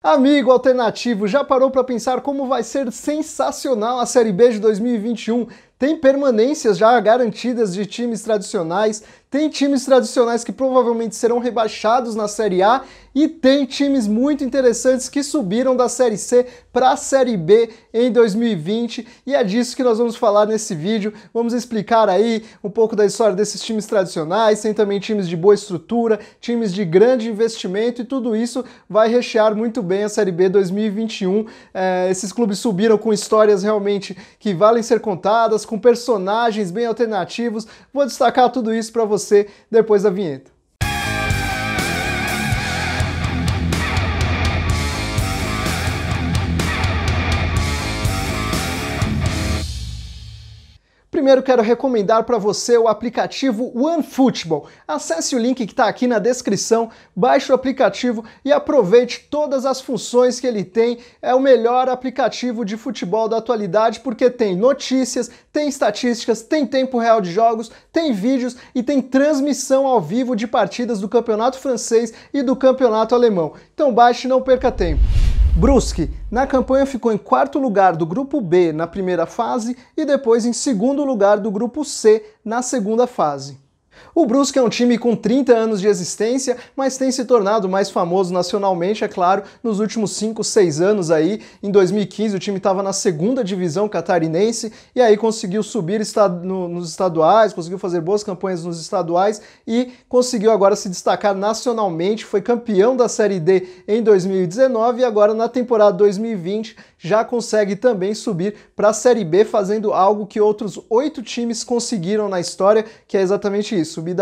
Amigo alternativo, já parou para pensar como vai ser sensacional a Série B de 2021? Tem permanências já garantidas de times tradicionais, tem times tradicionais que provavelmente serão rebaixados na Série A e tem times muito interessantes que subiram da Série C para a Série B em 2020 e é disso que nós vamos falar nesse vídeo. Vamos explicar aí um pouco da história desses times tradicionais, tem também times de boa estrutura, times de grande investimento e tudo isso vai rechear muito bem a Série B 2021. Esses clubes subiram com histórias realmente que valem ser contadas, com personagens bem alternativos. Vou destacar tudo isso para você depois da vinheta. Primeiro quero recomendar para você o aplicativo OneFootball. Acesse o link que está aqui na descrição, baixe o aplicativo e aproveite todas as funções que ele tem. É o melhor aplicativo de futebol da atualidade porque tem notícias, tem estatísticas, tem tempo real de jogos, tem vídeos e tem transmissão ao vivo de partidas do campeonato francês e do campeonato alemão. Então baixe e não perca tempo. Brusque, na campanha ficou em quarto lugar do grupo B na primeira fase e depois em segundo lugar do grupo C na segunda fase. O Brusque é um time com 30 anos de existência, mas tem se tornado mais famoso nacionalmente, é claro, nos últimos 5, 6 anos aí. Em 2015 o time estava na segunda divisão catarinense e aí conseguiu subir nos estaduais, conseguiu fazer boas campanhas nos estaduais e conseguiu agora se destacar nacionalmente, foi campeão da Série D em 2019 e agora na temporada 2020 já consegue também subir para a Série B, fazendo algo que outros 8 times conseguiram na história, que é exatamente isso, subir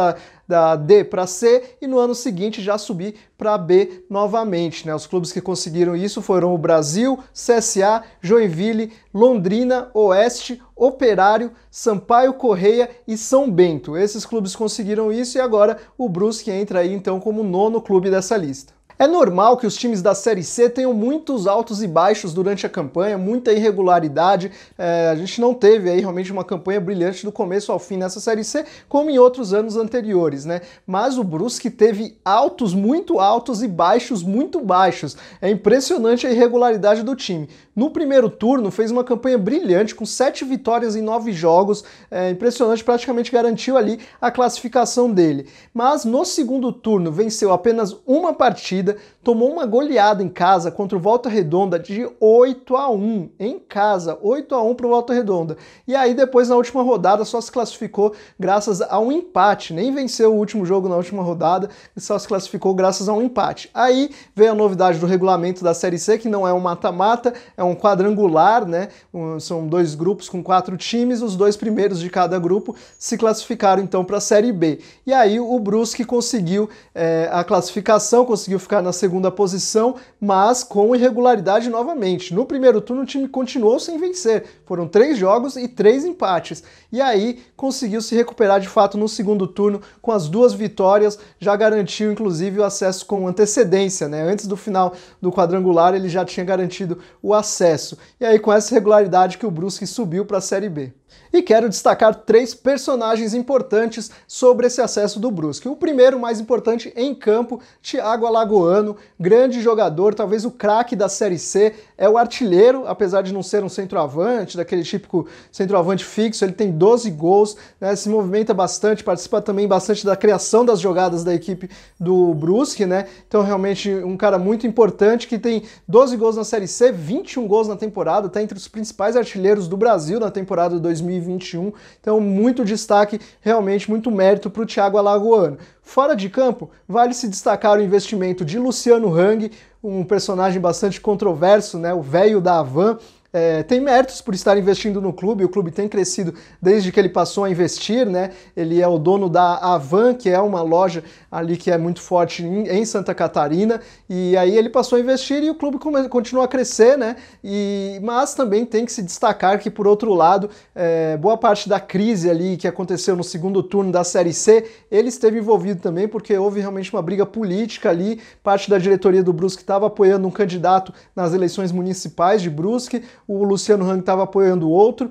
da D para C e no ano seguinte já subir para B novamente, né? Os clubes que conseguiram isso foram o Brasil, CSA, Joinville, Londrina, Oeste, Operário, Sampaio Correia e São Bento. Esses clubes conseguiram isso e agora o Brusque entra aí então como o 9º clube dessa lista. É normal que os times da Série C tenham muitos altos e baixos durante a campanha, muita irregularidade. A gente não teve aí realmente uma campanha brilhante do começo ao fim nessa Série C, como em outros anos anteriores, né? Mas o Brusque teve altos muito altos e baixos muito baixos. É impressionante a irregularidade do time. No primeiro turno fez uma campanha brilhante, com 7 vitórias em 9 jogos. É impressionante, praticamente garantiu ali a classificação dele. Mas no segundo turno venceu apenas uma partida, tomou uma goleada em casa contra o Volta Redonda de 8-1 em casa, 8-1 para o Volta Redonda. E aí depois na última rodada só se classificou graças a um empate, nem venceu o último jogo na última rodada, só se classificou graças a um empate. Aí veio a novidade do regulamento da Série C, que não é um mata-mata, é um quadrangular, né? São 2 grupos com 4 times, os 2 primeiros de cada grupo se classificaram então para a Série B. E aí o Brusque conseguiu a classificação, conseguiu ficar na segunda posição, mas com irregularidade novamente. No primeiro turno o time continuou sem vencer, foram 3 jogos e 3 empates, e aí conseguiu se recuperar de fato no segundo turno com as 2 vitórias, já garantiu inclusive o acesso com antecedência, né? Antes do final do quadrangular ele já tinha garantido o acesso, e aí com essa regularidade que o Brusque subiu para a Série B. E quero destacar 3 personagens importantes sobre esse acesso do Brusque. O primeiro, mais importante em campo, Thiago Alagoano, grande jogador, talvez o craque da Série C, é o artilheiro, apesar de não ser um centroavante, daquele típico centroavante fixo, ele tem 12 gols, né, se movimenta bastante, participa também bastante da criação das jogadas da equipe do Brusque, né? Então realmente um cara muito importante que tem 12 gols na Série C, 21 gols na temporada, está entre os principais artilheiros do Brasil na temporada 2021, então muito destaque, realmente muito mérito para o Thiago Alagoano. Fora de campo, vale se destacar o investimento de Luciano Hang, um personagem bastante controverso, né, o velho da Havan. Tem méritos por estar investindo no clube, o clube tem crescido desde que ele passou a investir, né? Ele é o dono da Havan, que é uma loja ali que é muito forte em Santa Catarina, e aí ele passou a investir e o clube continua a crescer, né? Mas também tem que se destacar que, por outro lado, boa parte da crise ali que aconteceu no segundo turno da Série C, ele esteve envolvido também, porque houve realmente uma briga política ali, parte da diretoria do Brusque estava apoiando um candidato nas eleições municipais de Brusque, o Luciano Hang estava apoiando o outro,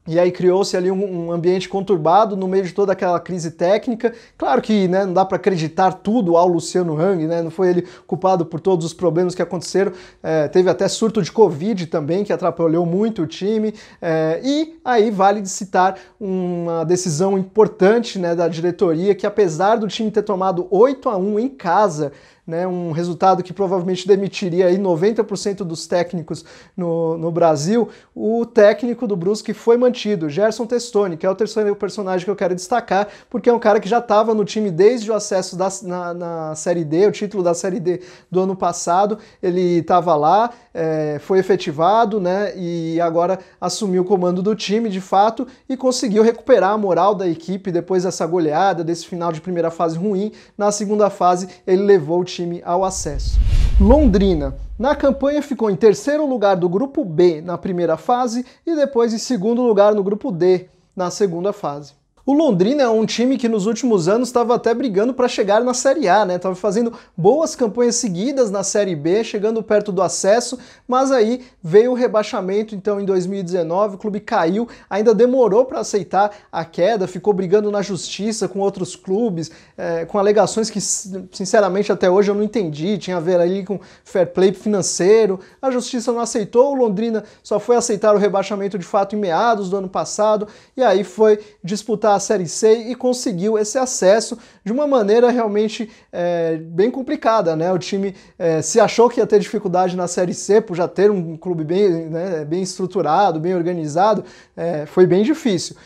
E aí criou-se ali um ambiente conturbado no meio de toda aquela crise técnica. Claro que, né, não dá para acreditar tudo ao Luciano Hang, né, não foi ele culpado por todos os problemas que aconteceram. Teve até surto de Covid também, que atrapalhou muito o time. E aí vale de citar uma decisão importante, né, da diretoria, que apesar do time ter tomado 8-1 em casa, né, um resultado que provavelmente demitiria aí 90% dos técnicos no Brasil, o técnico do Brusque foi mantido, Gerson Testoni, que é o terceiro personagem que eu quero destacar, porque é um cara que já estava no time desde o acesso na Série D, o título da Série D do ano passado, ele estava lá, foi efetivado, né, e agora assumiu o comando do time de fato e conseguiu recuperar a moral da equipe depois dessa goleada, desse final de primeira fase ruim. Na segunda fase ele levou o time ao acesso. Londrina. Na campanha ficou em terceiro lugar do grupo B na primeira fase e depois em segundo lugar no grupo D na segunda fase. O Londrina é um time que nos últimos anos estava até brigando para chegar na Série A, né? Estava fazendo boas campanhas seguidas na Série B, chegando perto do acesso, mas aí veio o rebaixamento, então em 2019 o clube caiu, ainda demorou para aceitar a queda, ficou brigando na justiça com outros clubes, com alegações que sinceramente até hoje eu não entendi, tinha a ver ali com fair play financeiro, a justiça não aceitou, o Londrina só foi aceitar o rebaixamento de fato em meados do ano passado, e aí foi disputar a Série C e conseguiu esse acesso de uma maneira realmente bem complicada, né? O time se achou que ia ter dificuldade na Série C por já ter um clube bem, né, bem estruturado, bem organizado, foi bem difícil.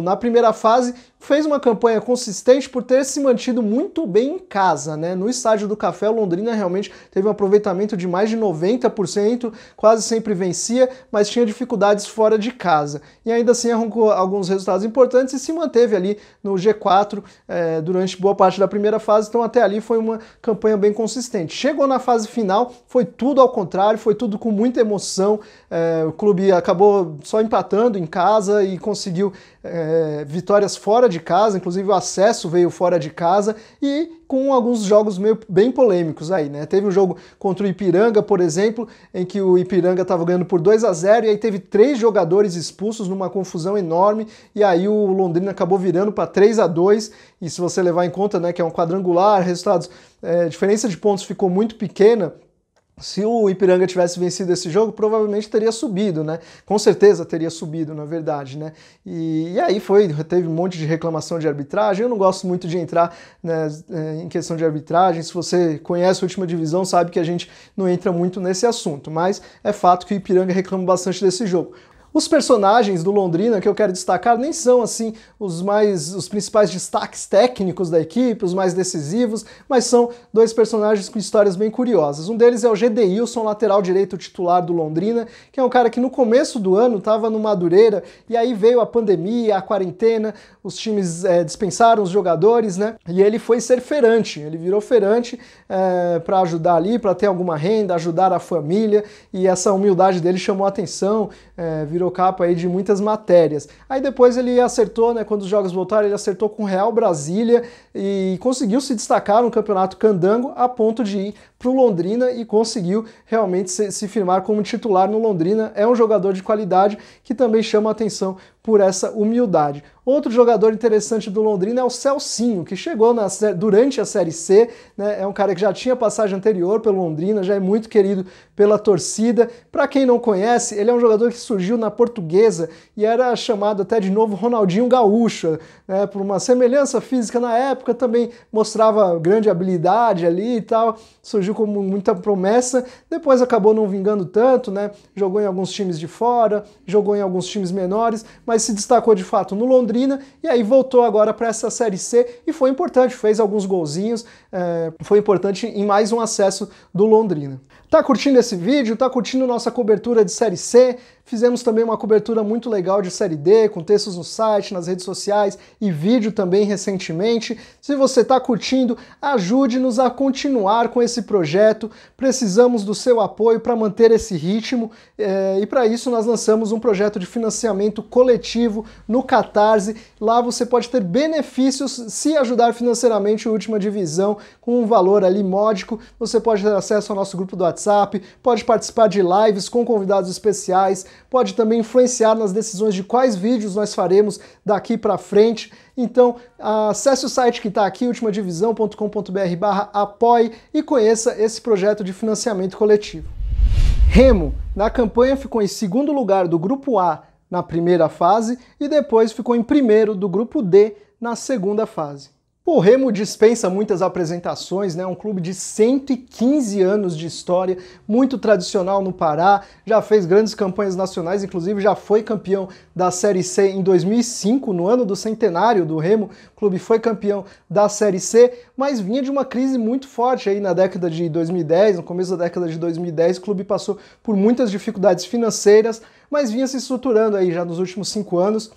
Na primeira fase fez uma campanha consistente por ter se mantido muito bem em casa, né? No Estádio do Café, o Londrina realmente teve um aproveitamento de mais de 90%, quase sempre vencia, mas tinha dificuldades fora de casa. E ainda assim arrancou alguns resultados importantes e se manteve ali no G4 durante boa parte da primeira fase, então até ali foi uma campanha bem consistente. Chegou na fase final, foi tudo ao contrário, foi tudo com muita emoção, o clube acabou só empatando em casa e conseguiu vitórias fora de casa, inclusive o acesso veio fora de casa e com alguns jogos bem polêmicos aí, né? Teve um jogo contra o Ipiranga, por exemplo, em que o Ipiranga estava ganhando por 2-0 e aí teve 3 jogadores expulsos numa confusão enorme e aí o Londrina acabou virando para 3-2 e se você levar em conta, né, que é um quadrangular, resultados, diferença de pontos ficou muito pequena. Se o Ipiranga tivesse vencido esse jogo, provavelmente teria subido, né? Com certeza teria subido, na verdade, né? E aí teve um monte de reclamação de arbitragem. Eu não gosto muito de entrar, né, em questão de arbitragem. Se você conhece a última divisão, sabe que a gente não entra muito nesse assunto. Mas é fato que o Ipiranga reclama bastante desse jogo. Os personagens do Londrina que eu quero destacar nem são assim os principais destaques técnicos da equipe, os mais decisivos, mas são 2 personagens com histórias bem curiosas. Um deles é o Gedeilson, lateral direito titular do Londrina, que é um cara que no começo do ano estava no Madureira e aí veio a pandemia, a quarentena, os times dispensaram os jogadores, né? E ele foi ser feirante, ele virou feirante para ajudar ali, para ter alguma renda, ajudar a família, e essa humildade dele chamou a atenção, virou capa aí de muitas matérias. Aí depois ele acertou, né, quando os jogos voltaram, ele acertou com o Real Brasília e conseguiu se destacar no Campeonato Candango a ponto de ir para o Londrina e conseguiu realmente se firmar como titular no Londrina. É um jogador de qualidade que também chama a atenção por essa humildade. Outro jogador interessante do Londrina é o Celcinho, que chegou durante a Série C, né? É um cara que já tinha passagem anterior pelo Londrina, já é muito querido pela torcida. Para quem não conhece, ele é um jogador que surgiu na Portuguesa e era chamado até de novo Ronaldinho Gaúcho, né? Por uma semelhança física na época, também mostrava grande habilidade ali e tal, surgiu como muita promessa, depois acabou não vingando tanto, né? Jogou em alguns times de fora, jogou em alguns times menores, mas se destacou de fato no Londrina e aí voltou agora para essa Série C e foi importante, fez alguns golzinhos, foi importante em mais um acesso do Londrina. Tá curtindo esse vídeo? Tá curtindo nossa cobertura de Série C? Fizemos também uma cobertura muito legal de Série D, com textos no site, nas redes sociais e vídeo também recentemente. Se você está curtindo, ajude-nos a continuar com esse projeto. Precisamos do seu apoio para manter esse ritmo e para isso nós lançamos um projeto de financiamento coletivo no Catarse. Lá você pode ter benefícios se ajudar financeiramente a Última Divisão com um valor ali módico. Você pode ter acesso ao nosso grupo do WhatsApp, pode participar de lives com convidados especiais, pode também influenciar nas decisões de quais vídeos nós faremos daqui para frente. Então, acesse o site que está aqui, ultimadivisão.com.br/apoie e conheça esse projeto de financiamento coletivo. Remo, na campanha, ficou em segundo lugar do Grupo A na primeira fase e depois ficou em primeiro do Grupo D na segunda fase. O Remo dispensa muitas apresentações, né? Um clube de 115 anos de história, muito tradicional no Pará, já fez grandes campanhas nacionais, inclusive já foi campeão da Série C em 2005, no ano do centenário do Remo, o clube foi campeão da Série C, mas vinha de uma crise muito forte aí na década de 2010, no começo da década de 2010, o clube passou por muitas dificuldades financeiras, mas vinha se estruturando aí já nos últimos 5 anos.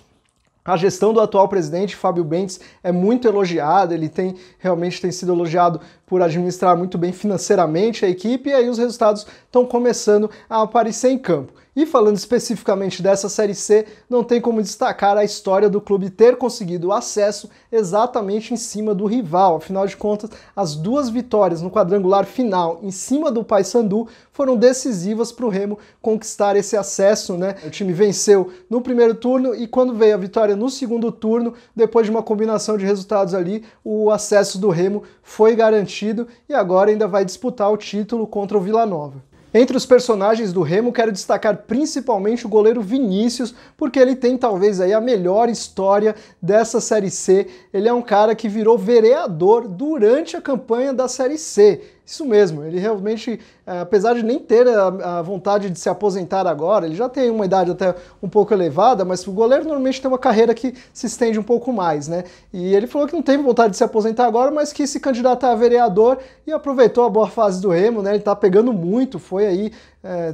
A gestão do atual presidente, Fábio Bentes, é muito elogiada, ele realmente tem sido elogiado por administrar muito bem financeiramente a equipe, e aí os resultados estão começando a aparecer em campo. E falando especificamente dessa Série C, não tem como destacar a história do clube ter conseguido o acesso exatamente em cima do rival. Afinal de contas, as 2 vitórias no quadrangular final em cima do Paysandu foram decisivas para o Remo conquistar esse acesso, né? O time venceu no primeiro turno e quando veio a vitória no segundo turno, depois de uma combinação de resultados ali, o acesso do Remo foi garantido e agora ainda vai disputar o título contra o Vila Nova. Entre os personagens do Remo, quero destacar principalmente o goleiro Vinícius, porque ele tem talvez aí a melhor história dessa Série C. Ele é um cara que virou vereador durante a campanha da Série C. Isso mesmo, ele realmente, apesar de nem ter a vontade de se aposentar agora, ele já tem uma idade até um pouco elevada, mas o goleiro normalmente tem uma carreira que se estende um pouco mais, né? E ele falou que não tem vontade de se aposentar agora, mas quis se candidatar a vereador e aproveitou a boa fase do Remo, né? Ele tá pegando muito, foi aí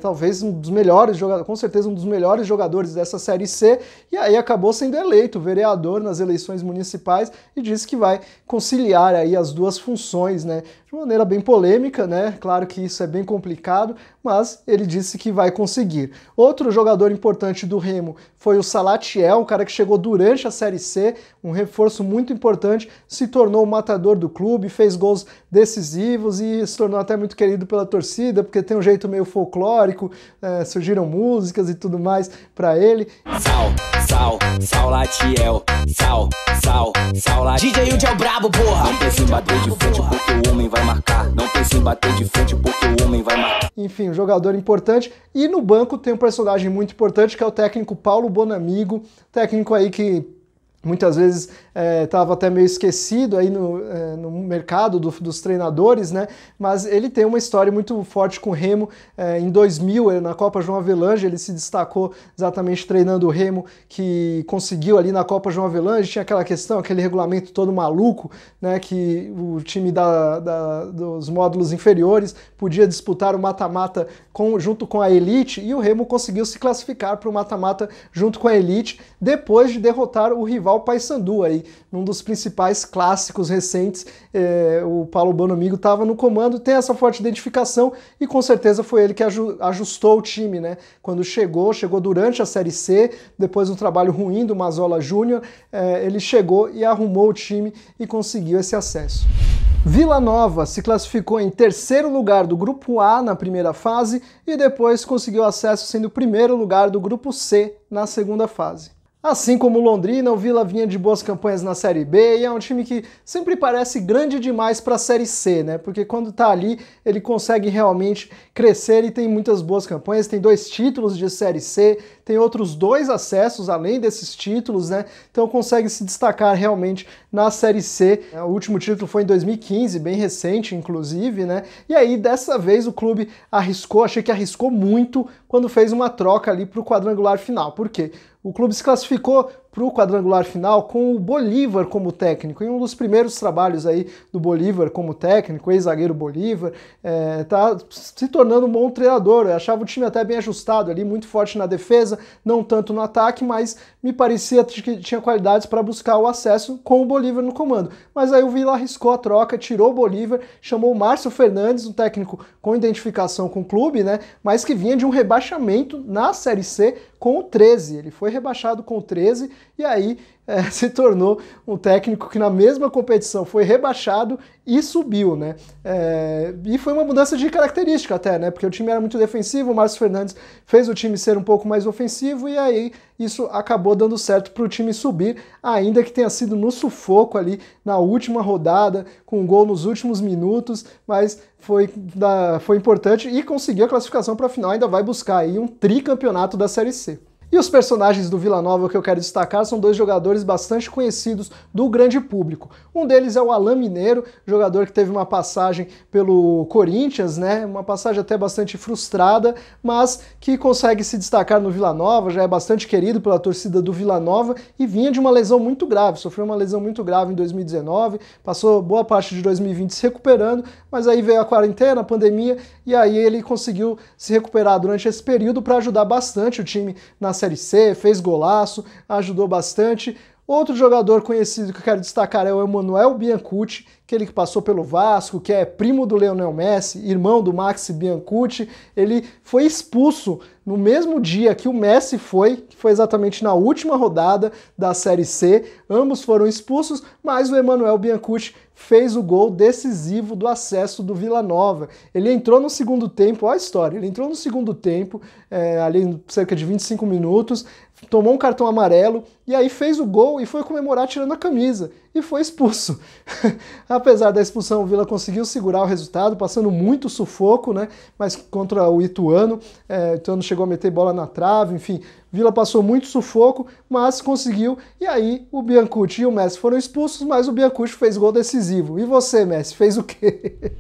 talvez um dos melhores jogadores, com certeza um dos melhores jogadores dessa Série C, e aí acabou sendo eleito vereador nas eleições municipais e disse que vai conciliar aí as 2 funções, né? De maneira bem polêmica, né? Claro que isso é bem complicado, mas ele disse que vai conseguir. Outro jogador importante do Remo foi o Salatiel, um cara que chegou durante a Série C, um reforço muito importante, se tornou o matador do clube, fez gols decisivos e se tornou até muito querido pela torcida, porque tem um jeito meio folclórico, surgiram músicas e tudo mais para ele. Salatiel, DJ Yudi é o brabo, porra! Não pense em bater de frente porque o homem vai marcar. Não pense em bater de frente porque o homem vai marcar. Enfim, um jogador importante. E no banco tem um personagem muito importante que é o técnico Paulo Bonamigo, técnico aí que muitas vezes estava até meio esquecido aí no mercado dos treinadores, né? Mas ele tem uma história muito forte com o Remo. Em 2000, na Copa João Avelange, ele se destacou exatamente treinando o Remo, que conseguiu ali na Copa João Avelange, tinha aquela questão, aquele regulamento todo maluco, né? Que o time dos módulos inferiores podia disputar o mata-mata junto com a elite, e o Remo conseguiu se classificar para o mata-mata junto com a elite, depois de derrotar o rival Paysandu aí, num dos principais clássicos recentes. O Paulo Bonamigo estava no comando, tem essa forte identificação e com certeza foi ele que ajustou o time, né? Quando chegou durante a Série C, depois de um trabalho ruim do Mazola Júnior, ele chegou e arrumou o time e conseguiu esse acesso. Vila Nova se classificou em terceiro lugar do Grupo A na primeira fase e depois conseguiu acesso sendo o primeiro lugar do Grupo C na segunda fase. Assim como o Londrina, o Vila vinha de boas campanhas na Série B e é um time que sempre parece grande demais para a Série C, né? Porque quando tá ali, ele consegue realmente crescer e tem muitas boas campanhas, tem 2 títulos de Série C, tem outros 2 acessos além desses títulos, né? Então consegue se destacar realmente na Série C. O último título foi em 2015, bem recente inclusive, né? E aí dessa vez o clube arriscou, achei que arriscou muito quando fez uma troca ali para o quadrangular final. Por quê? O clube se classificou para o quadrangular final com o Bolívar como técnico, em um dos primeiros trabalhos aí do Bolívar como técnico, ex-zagueiro Bolívar, tá se tornando um bom treinador. Eu achava o time até bem ajustado ali, muito forte na defesa, não tanto no ataque, mas me parecia que tinha qualidades para buscar o acesso com o Bolívar no comando. Mas aí o Vila arriscou a troca, tirou o Bolívar, chamou o Márcio Fernandes, um técnico com identificação com o clube, né, mas que vinha de um rebaixamento na Série C com o 13. Ele foi rebaixado com o 13, e aí se tornou um técnico que na mesma competição foi rebaixado e subiu, né? E foi uma mudança de característica até, né? Porque o time era muito defensivo, o Márcio Fernandes fez o time ser um pouco mais ofensivo e aí isso acabou dando certo para o time subir, ainda que tenha sido no sufoco ali na última rodada, com um gol nos últimos minutos, mas foi importante e conseguiu a classificação para a final, ainda vai buscar aí um tricampeonato da Série C. E os personagens do Vila Nova que eu quero destacar são dois jogadores bastante conhecidos do grande público. Um deles é o Alan Mineiro, jogador que teve uma passagem pelo Corinthians, né? Uma passagem até bastante frustrada, mas que consegue se destacar no Vila Nova, já é bastante querido pela torcida do Vila Nova e vinha de uma lesão muito grave, sofreu uma lesão muito grave em 2019, passou boa parte de 2020 se recuperando, mas aí veio a quarentena, a pandemia, e aí ele conseguiu se recuperar durante esse período para ajudar bastante o time na Série C, fez golaço, ajudou bastante. Outro jogador conhecido que eu quero destacar é o Emanuel Biancucci, aquele que passou pelo Vasco, que é primo do Lionel Messi, irmão do Maxi Biancucci. Ele foi expulso no mesmo dia que o Messi que foi exatamente na última rodada da Série C. Ambos foram expulsos, mas o Emanuel Biancucci fez o gol decisivo do acesso do Vila Nova. Ele entrou no segundo tempo, olha a história, ele entrou no segundo tempo, ali cerca de 25 minutos, tomou um cartão amarelo e aí fez o gol e foi comemorar tirando a camisa e foi expulso. Apesar da expulsão, o Vila conseguiu segurar o resultado, passando muito sufoco, né? Mas contra o Ituano, o Ituano chegou a meter bola na trave, enfim, Vila passou muito sufoco, mas conseguiu, e aí o Biancucci e o Messi foram expulsos, mas o Biancucci fez gol decisivo. E você, Messi, fez o quê?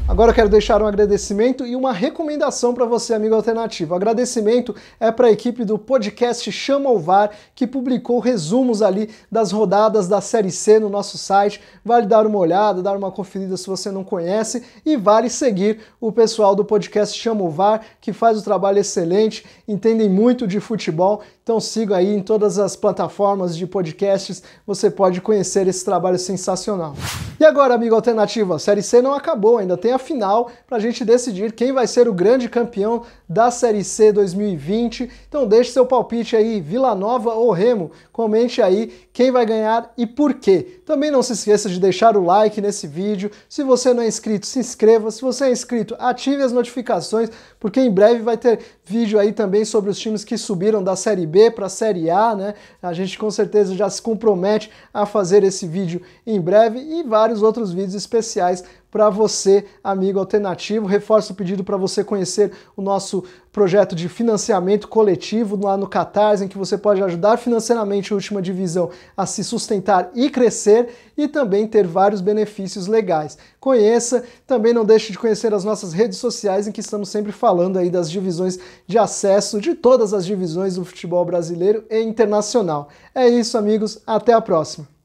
Agora eu quero deixar um agradecimento e uma recomendação para você, amigo alternativo. O agradecimento é para a equipe do podcast Chama ao VAR, que publicou resumos ali das rodadas da Série C no nosso site. Vale dar uma olhada, dar uma conferida se você não conhece e vale seguir o pessoal do podcast Chama ao VAR, que faz um trabalho excelente, entendem muito de futebol. Então siga aí em todas as plataformas de podcasts, você pode conhecer esse trabalho sensacional. E agora, amigo alternativo, a Série C não acabou, ainda tem a final para a gente decidir quem vai ser o grande campeão da Série C 2020. Então deixe seu palpite aí, Vila Nova ou Remo. Comente aí quem vai ganhar e por quê. Também não se esqueça de deixar o like nesse vídeo. Se você não é inscrito, se inscreva. Se você é inscrito, ative as notificações, porque em breve vai ter vídeo aí também sobre os times que subiram da Série B para a Série A, né? A gente com certeza já se compromete a fazer esse vídeo em breve e vários outros vídeos especiais para você, amigo alternativo. Reforço o pedido para você conhecer o nosso projeto de financiamento coletivo lá no Catarse, em que você pode ajudar financeiramente a Última Divisão a se sustentar e crescer e também ter vários benefícios legais. Conheça, também não deixe de conhecer as nossas redes sociais, em que estamos sempre falando aí das divisões de acesso, de todas as divisões do futebol brasileiro e internacional. É isso, amigos, até a próxima!